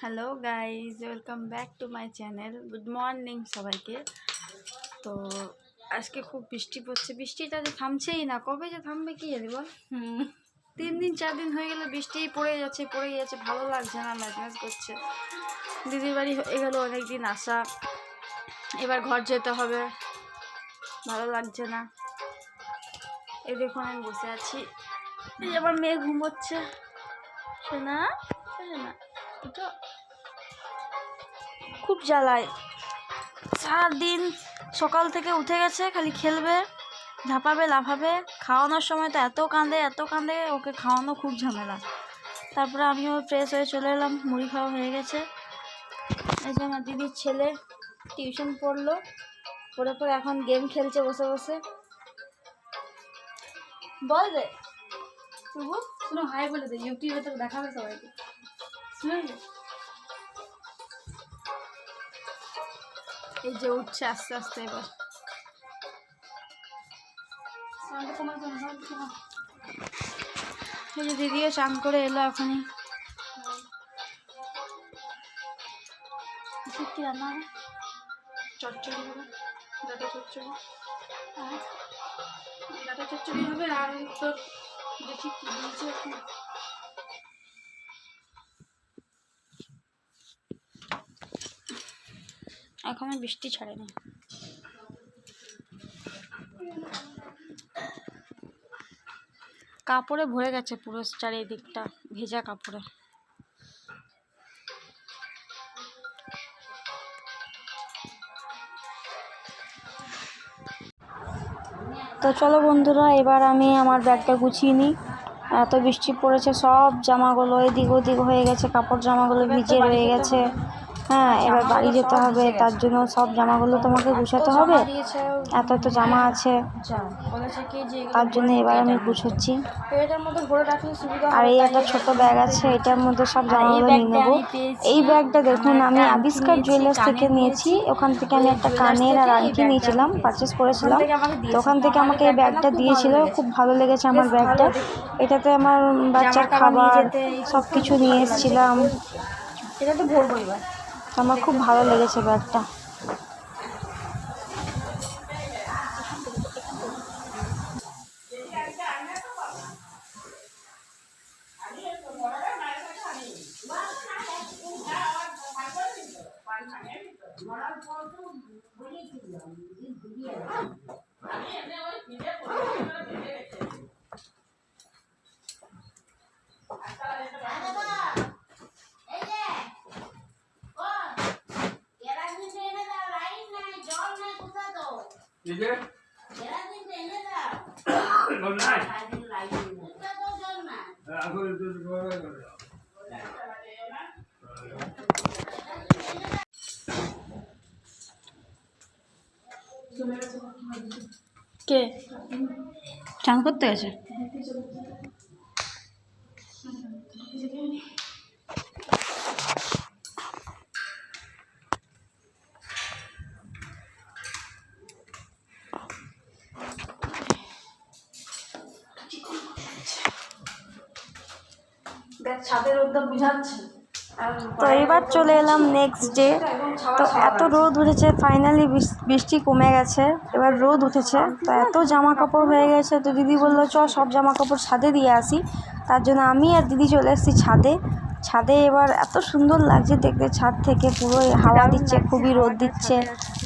Hello guys, welcome back to my channel. Good morning সবাইকে। তো আজকে খুব বৃষ্টি পড়ছে, বৃষ্টিটা যে থামছেই না, কবে যে থামবে কি জানি বল। 3 দিন 4 দিন হয়ে গেলে বৃষ্টি পড়ে যাচ্ছে, ভালো লাগছে না, ম্যাজম্যাজ করছে। দিদির বাড়ি হয়ে গেল অনেক দিন আসা, এবার ঘর যেতে হবে, ভালো লাগছে না। এই দেখুন আমি বসে আছি, এই আবার মেয়ে ঘুমোচ্ছে। শোনা শোনা তো খুব জ্বালায়, সারাদিন সকাল থেকে উঠে গেছে, খালি খেলবে, ঝাঁপাবে, লাফাবে। খাওয়ানোর সময় তো এত কাঁদে, ওকে খাওয়ানো খুব ঝামেলা। তারপরে আমিও ফ্রেশ হয়ে চলে এলাম, মুড়ি খাওয়া হয়ে গেছে। এই যে আমার দিদির ছেলে টিউশন পড়লো, পড়ে এখন গেম খেলছে বসে বসে। বল রে শুভু, শুনো হাই বলে দে, ইউটিউবে তো দেখাবে সবাইকে। শুনে এই যে উঠছে আস্তে আস্তে। এবার এই যে দিদিও চান করে এলো এখনই। কি রান্না হবে? চচ্চড়ি হবে, ডাটা চচ্চড়ি। ডাটা চচ্চড়ি হবে, আর তো দেখি কি দিয়েছে এখন। এখনো বৃষ্টি ছাড়েনি। কাপড়ে ভরে গেছে পুরো চারিদিকটা, ভেজা কাপড়ে। তো চলো বন্ধুরা, এবার আমি আমার ব্যাগটা গুছিয়ে নিই। এত বৃষ্টি পড়েছে, সব জামাগুলো এদিক ওদিক হয়ে গেছে, কাপড় জামাগুলো ভিজে রয়ে গেছে। হ্যাঁ, এবার বাড়ি যেতে হবে, তার জন্য সব জামাগুলো তোমাকে গুছাতে হবে। এত জামা আছে, তার জন্য এবার আমি গুছোচ্ছি। আর এই একটা ছোট ব্যাগ আছে, এটার মধ্যে সব জামাগুলো নিয়ে নেবো। এই ব্যাগটা দেখুন, আমি আবিষ্কার জুয়েলার্স থেকে নিয়েছি। ওখান থেকে আমি একটা কানের আর আংটি নিয়েছিলাম, পারচেস করেছিলাম। তো ওখান থেকে আমাকে এই ব্যাগটা দিয়েছিল, খুব ভালো লেগেছে আমার ব্যাগটা। এটাতে আমার বাচ্চার খাবার সব কিছু নিয়ে এসেছিলাম, এটাতে ভরবো এবার। আমার খুব ভালো লেগেছে ব্যাগটা। কে চান করতে গেছে? ছাদের রোদটা বুঝাচ্ছে। তো এবার চলে এলাম নেক্সট ডে। তো এত রোদ উঠেছে, ফাইনালি বৃষ্টি কমে গেছে, এবার রোদ উঠেছে। তো এত জামা কাপড় হয়ে গেছে, তো দিদি বললো চ সব জামা কাপড় ছাদে দিয়ে আসি। তার জন্য আমি আর দিদি চলে এসেছি ছাদে। এবার এত সুন্দর লাগছে দেখতে, ছাদ থেকে পুরো হাওয়া দিচ্ছে, খুবই রোদ দিচ্ছে,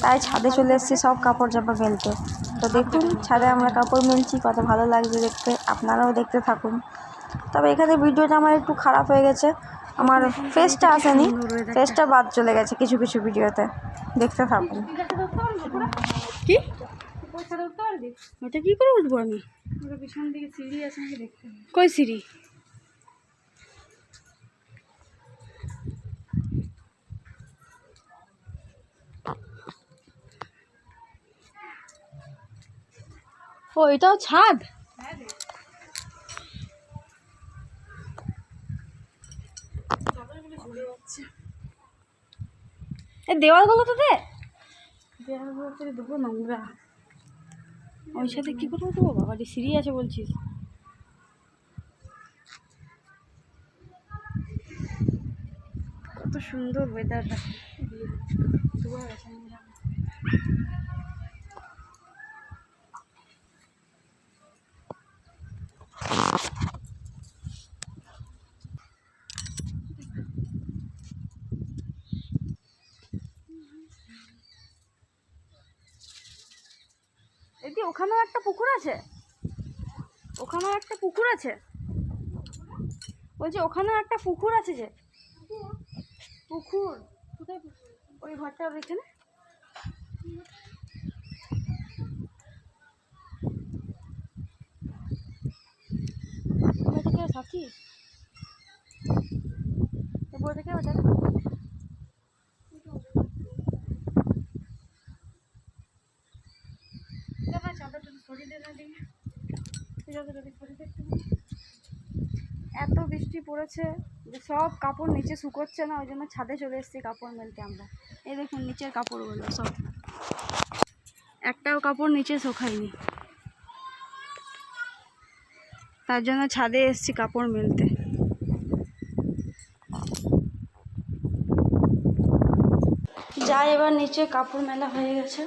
তাই ছাদে চলে এসেছি সব কাপড় জামা মেলতে। তো দেখুন ছাদে আমরা কাপড় মেলছি, কত ভালো লাগছে দেখতে, আপনারাও দেখতে থাকুন। তবে এখানে ভিডিওটা আমার একটু খারাপ হয়ে গেছে, আমার ফেসটা আসেনি, ফেসটা বাদ চলে গেছে কিছু কিছু ভিডিওতে, দেখতে থাকুন। কি ওটা কি করে উঠবো আমি? পিছন দিকে সিঁড়ি আছে নাকি দেখতে। কই সিঁড়ি? ও এটাও ছাদ? দেওয়ালগুলো তো দেওয়ালগুলো তো দেবো নোংরা, ওই সাথে কী করে দেবো? বাবা সিঁড়ি আছে বলছিস? কত কত সুন্দর ওয়েদারটা। এদি ওখানেও একটা পুকুর আছে, ওখানেও একটা পুকুর আছে, বলছি ওখানেও একটা পুকুর আছে। যে পুকুর ওই ঘরটা ওইখানে থাকিস বই থেকে ওটা এত বৃষ্টি পড়েছে যে সব কাপড় নিচে শুকোচ্ছে না, ওই জন্য ছাদে চলে এসেছি কাপড় মেলতে আমরা। এই দেখুন নিচের কাপড়গুলো সব, একটাও কাপড় নিচে শুকায়নি, তার জন্য ছাদে এসেছি কাপড় মেলতে। যাই এবার নিচে কাপড় মেলা হয়ে গেছে।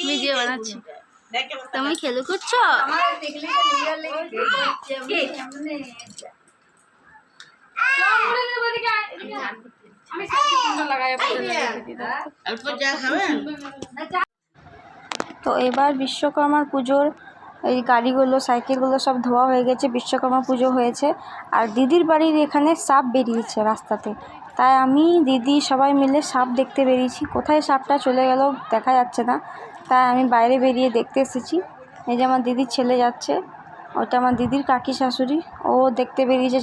ভিডিও বানাচ্ছি, তুমি খেলু করছো? তো এবার বিশ্বকর্মার পুজোর এই গাড়িগুলো সাইকেলগুলো সব ধোয়া হয়ে গেছে, বিশ্বকর্মা পুজো হয়েছে। আর দিদির বাড়ির এখানে সাপ বেরিয়েছে রাস্তাতে, তাই আমি দিদি সবাই মিলে সাপ দেখতে বেরিয়েছি। কোথায় সাপটা চলে গেল দেখা যাচ্ছে না, তাই আমি বাইরে বেরিয়ে দেখতে এসেছি। এই যে আমার দিদির ছেলে যাচ্ছে, ওটা আমার দিদির কাকি শাশুড়ি, ও দেখতে বেরিয়েছে,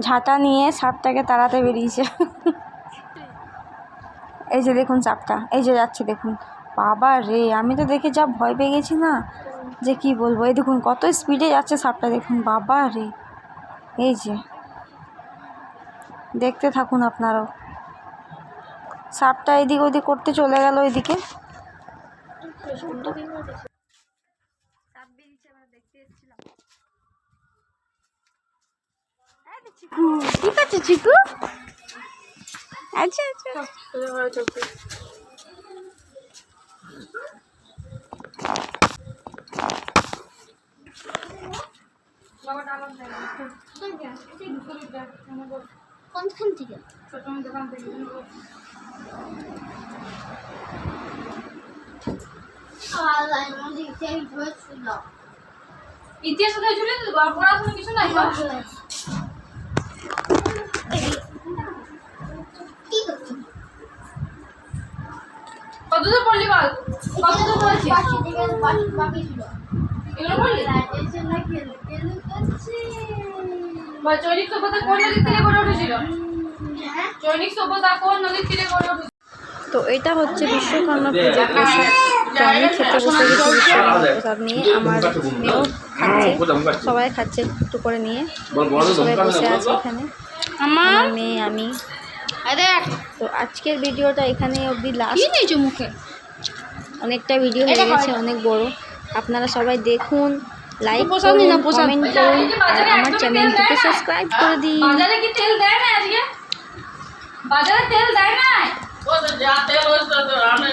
ঝাঁটা নিয়ে সাপটাকে তাড়াতে বেরিয়েছে। এই যে দেখুন সাপটা এই যে যাচ্ছে, দেখুন বাবা রে, আমি তো দেখে যা ভয় পেয়ে গেছি না যে কি বলবো। এই দেখুন কত স্পিডে যাচ্ছে সাপটা, দেখুন বাবা রে। এই যে দেখতে থাকুন আপনারাও, সাপটা এদিক ওদিক করতে চলে গেল ওইদিকে। ঠিক আছে চিকু, আচ্ছা আচ্ছা কোনখান থেকে? দোকান থেকে। ইতিহাস ঝুলে পড়াশোনা কিছু নাই। কতদূর পড়লি বল? কতদূর পড়েছিস? বাকি ছিল এগুলো পড়লি? চৈনিক সভ্যতা কোন নদীর তীরে গড়ে উঠেছিল? চৈনিক সভ্যতা কোন নদীর তীরে গড়ে উঠেছিল? তো এটা হচ্ছে বিশ্বকর্মা পুজোর প্রসাদ। তো আমি খেতে বসে গেছি বিশ্বকর্মা প্রসাদ নিয়ে, আমার মেয়েও খাচ্ছে, সবাই খাচ্ছে একটু করে নিয়ে, সবাই বসে আছে এখানে, আমার মেয়ে আমি। তো আজকের ভিডিওটা এখানে অবধি লাস্ট। মুখে অনেকটা ভিডিও হয়ে গেছে, অনেক বড়। আপনারা সবাই দেখুন, লাইক করুন, কমেন্ট করুন, আর আমার চ্যানেলটিকে সাবস্ক্রাইব করে দিন। বাজারে কি তেল দেয় না আজকে? বাজারে তেল দেয় না? ও তো যা তেল হচ্ছে তো আমি